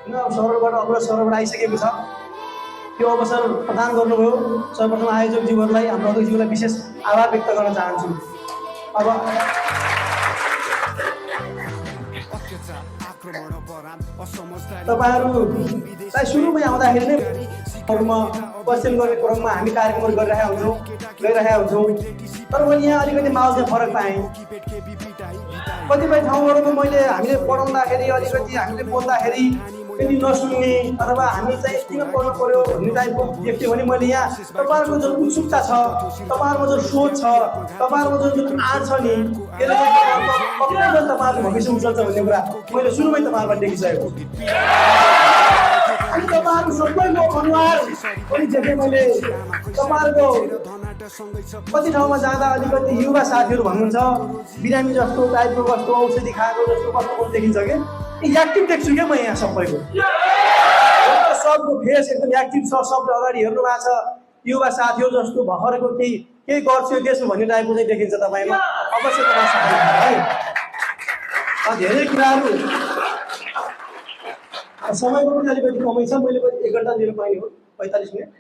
सरबाट अग्रज सरबाट आइसकेको छ। त्यो अवसर प्रदान गर्नुभयो। सर्वप्रथम आयोजकज्यूहरूलाई, हाम्रो अध्यक्षज्यूलाई विशेष आभार व्यक्त गर्न चाहन्छु। अब तपाईँहरूलाई सुरुमै आउँदाखेरि नै क्वेसन गर्ने क्रममा हामी कार्यक्रमहरू गइरहेका हुन्छौँ। तर मैले यहाँ अलिकति माहौल चाहिँ फरक पाएँ। कतिपय ठाउँहरूमा हामीले पढाउँदाखेरि अलिकति हामीले बोल्दाखेरि त्यति नसुन्ने अथवा हामी चाहिँ किन पढ्नु पर्यो भन्ने टाइपको देख्थ्यो भने मैले यहाँ तपाईँहरूको जुन उत्सुकता छ, तपाईँहरूको जुन सोच छ, तपाईँहरूको जुन आँट छ नि, त्यसले चाहिँ तपाईँहरूको भविष्य उज्जवल छ भन्ने कुरा मैले सुरुमै तपाईँहरूलाई देखिसकेको। अनि तपाईँहरू सबैको अनुहार पनि देखेँ मैले। तपाईँहरूको कति ठाउँमा जाँदा अलिकति युवा साथीहरू भन्नुहुन्छ बिरामी जस्तो टाइपको कस्तो औषधि खाएको जस्तो कस्तो देखिन्छ कि एक्टिभ देख्छु क्या म यहाँ सबैको। सबको फेस एकदम एक्टिभ छ, सबले अगाडि हेर्नु भएको छ। युवा साथीहरू जस्तो भर्खरको केही गर्छु देशमा भन्ने टाइपको चाहिँ देखिन्छ तपाईँमा। अवश्य तपाईँ है धेरै कुराहरू समयको पनि अलिकति कमै छ। मैले 1 घन्टा लिनु पाएँ हो, 45 मिनट।